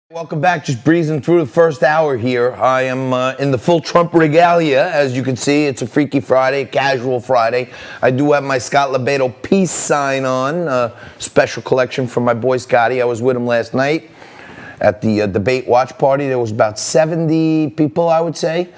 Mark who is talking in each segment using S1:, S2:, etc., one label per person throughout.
S1: Welcome back. Just breezing through the first hour here. I am in the full Trump regalia. As you can see, it's a Freaky Friday, casual Friday. I do have my Scott Lebedo peace sign on, special collection from my boy Scotty. I was with him last night at the debate watch party. There was about 70 people, I would say.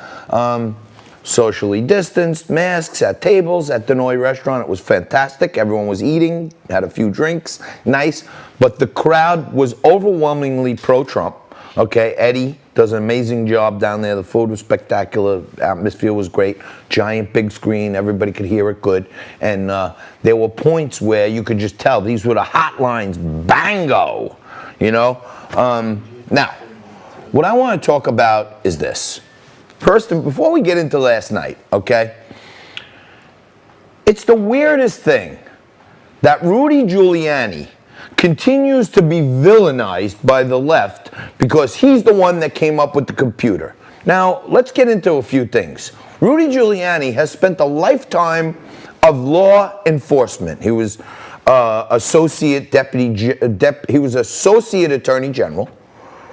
S1: Socially distanced, masks at tables at Denoy restaurant. It was fantastic. Everyone was eating, had a few drinks, nice. But the crowd was overwhelmingly pro-Trump. Okay, Eddie does an amazing job down there. The food was spectacular. Atmosphere was great. Giant big screen. Everybody could hear it good. And there were points where you could just tell these were the hotlines. Bango, you know. Now, what I want to talk about is this. First, before we get into last night, okay, it's the weirdest thing that Rudy Giuliani continues to be villainized by the left because he's the one that came up with the computer. Now, let's get into a few things. Rudy Giuliani has spent a lifetime of law enforcement. He was associate attorney general.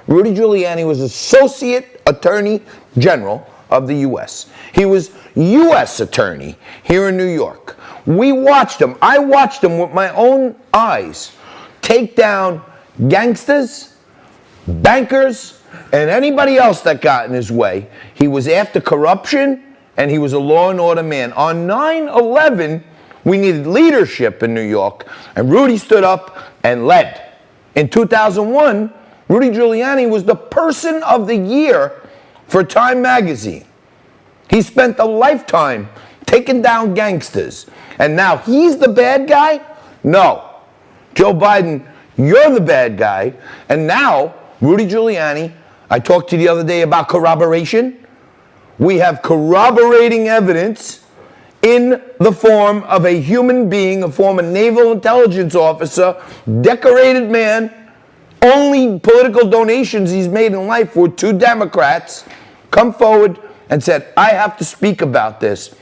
S1: Rudy Giuliani was associate attorney general of the U.S. He was U.S. attorney here in New York. We watched him. I watched him with my own eyes take down gangsters, bankers, and anybody else that got in his way. He was after corruption, and he was a law and order man. On 9/11, we needed leadership in New York, and Rudy stood up and led. In 2001, Rudy Giuliani was the person of the year for Time magazine. He spent a lifetime taking down gangsters. And now he's the bad guy? No. Joe Biden, you're the bad guy. And now, Rudy Giuliani, I talked to you the other day about corroboration. We have corroborating evidence in the form of a human being, a former naval intelligence officer, decorated man. Only political donations he's made in life were 2 Democrats come forward and said, I have to speak about this.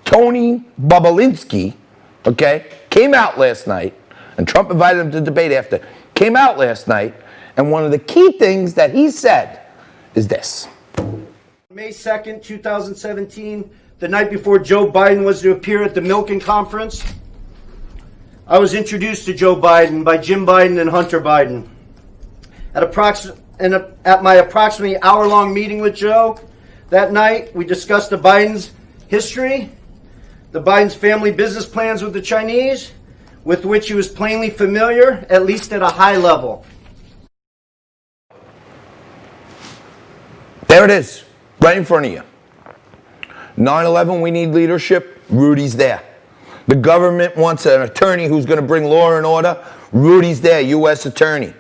S1: Tony Bobulinski, okay, came out last night, and Trump invited him to debate after, came out last night, and one of the key things that he said is this.
S2: May 2nd, 2017, the night before Joe Biden was to appear at the Milken Conference, I was introduced to Joe Biden by Jim Biden and Hunter Biden. At my approximately hour-long meeting with Joe that night, we discussed the Biden's history, the Biden's family business plans with the Chinese, with which he was plainly familiar, at least at a high level.
S1: There it is, right in front of you. 9/11, we need leadership. Rudy's there. The government wants an attorney who's going to bring law and order. Rudy's there, U.S. attorney.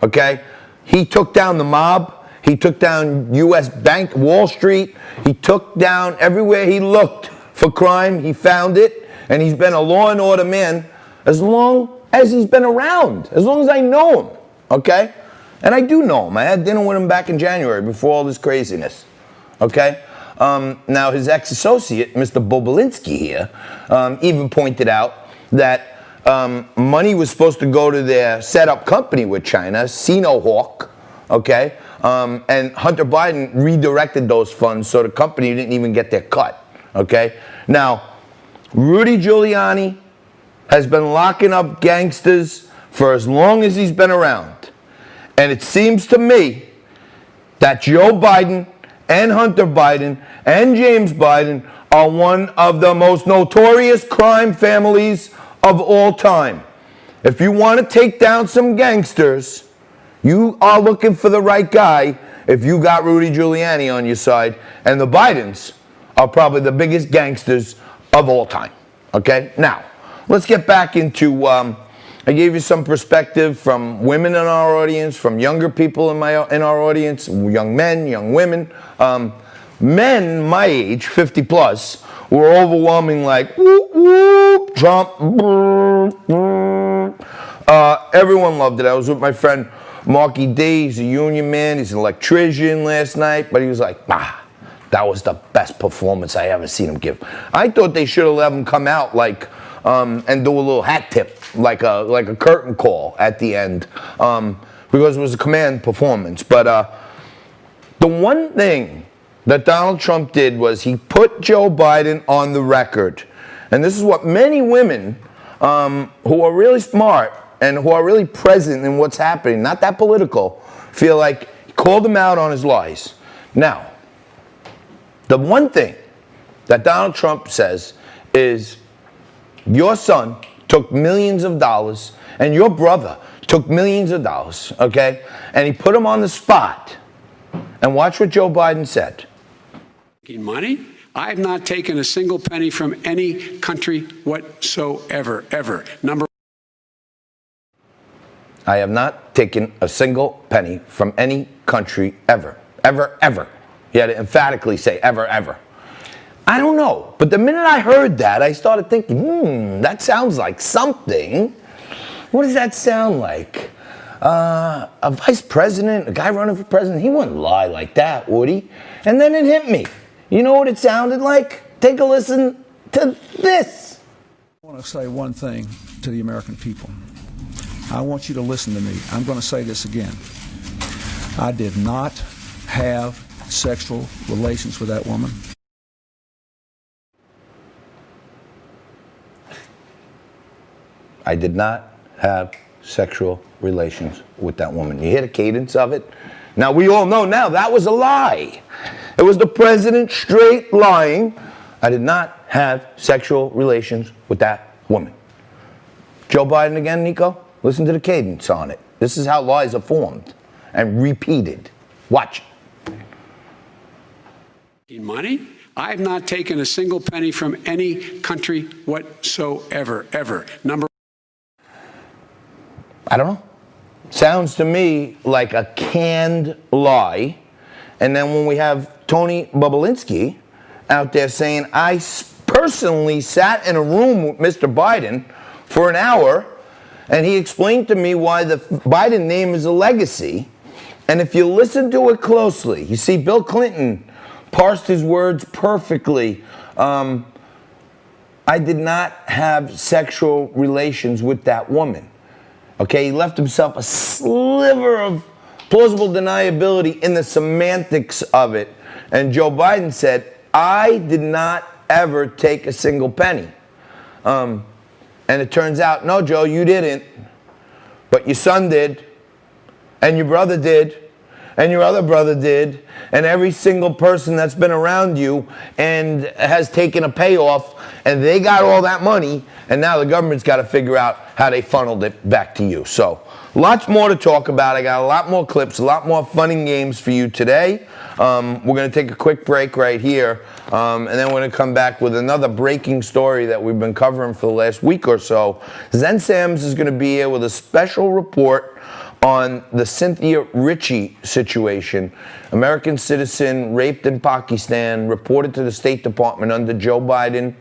S1: Okay? He took down the mob. He took down U.S. Bank, Wall Street. He took down everywhere he looked for crime. He found it. And he's been a law and order man as long as he's been around, as long as I know him. Okay? And I do know him. I had dinner with him back in January before all this craziness. Okay? Now, his ex-associate, Mr. Bobulinski here, even pointed out that money was supposed to go to their set-up company with China, Sinohawk, okay? And Hunter Biden redirected those funds so the company didn't even get their cut, okay? Now, Rudy Giuliani has been locking up gangsters for as long as he's been around. And it seems to me that Joe Biden and Hunter Biden and James Biden are one of the most notorious crime families of all time. If you want to take down some gangsters, you are looking for the right guy if you got Rudy Giuliani on your side. And the Bidens are probably the biggest gangsters of all time. Okay? Now, let's get back into, I gave you some perspective from women in our audience, from younger people in our audience, young men, young women. Men my age, 50 plus, were overwhelming like, whoop, whoop, Trump. Everyone loved it. I was with my friend Marky D. He's a union man. He's an electrician last night. But he was like, that was the best performance I ever seen him give. I thought they should have let him come out like, and do a little hat tip, like a curtain call at the end. because it was a command performance. But the one thing that Donald Trump did was he put Joe Biden on the record. And this is what many women who are really smart and who are really present in what's happening, not that political, feel like he called him out on his lies. Now, the one thing that Donald Trump says is your son took millions of dollars and your brother took millions of dollars, okay? And he put them on the spot. And watch what Joe Biden said.
S3: Money? I have not taken a single penny from any country whatsoever, ever.
S1: I have not taken a single penny from any country ever. Ever, ever. He had to emphatically say ever, ever. I don't know, but the minute I heard that, I started thinking, that sounds like something. What does that sound like? A vice president, a guy running for president, he wouldn't lie like that, would he? And then it hit me. You know what it sounded like? Take a listen to this.
S4: I want to say one thing to the American people. I want you to listen to me. I'm going to say this again. I did not have sexual relations with that woman.
S1: I did not have sexual relations with that woman. You hear the cadence of it? Now, we all know now that was a lie. It was the president straight lying. I did not have sexual relations with that woman. Joe Biden again, Nico? Listen to the cadence on it. This is how lies are formed and repeated. Watch.
S3: Money? I have not taken a single penny from any country whatsoever, ever.
S1: I don't know. Sounds to me like a canned lie. And then when we have Tony Bobulinski out there saying, I personally sat in a room with Mr. Biden for an hour, and he explained to me why the Biden name is a legacy. And if you listen to it closely, you see Bill Clinton parsed his words perfectly. I did not have sexual relations with that woman. Okay, he left himself a sliver of plausible deniability in the semantics of it. And Joe Biden said, I did not ever take a single penny. And it turns out, no, Joe, you didn't. But your son did. And your brother did. And your other brother did. And every single person that's been around you and has taken a payoff, and they got all that money, and now the government's got to figure out how they funneled it back to you. So lots more to talk about. I got a lot more clips, a lot more fun and games for you today. We're going to take a quick break right here, and then we're going to come back with another breaking story that we've been covering for the last week or so. Zen Sams is going to be here with a special report on the Cynthia Ritchie situation. American citizen raped in Pakistan, reported to the State Department under Joe Biden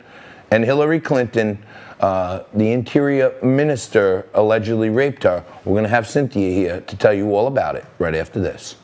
S1: and Hillary Clinton. The interior minister allegedly raped her. We're going to have Cynthia here to tell you all about it right after this.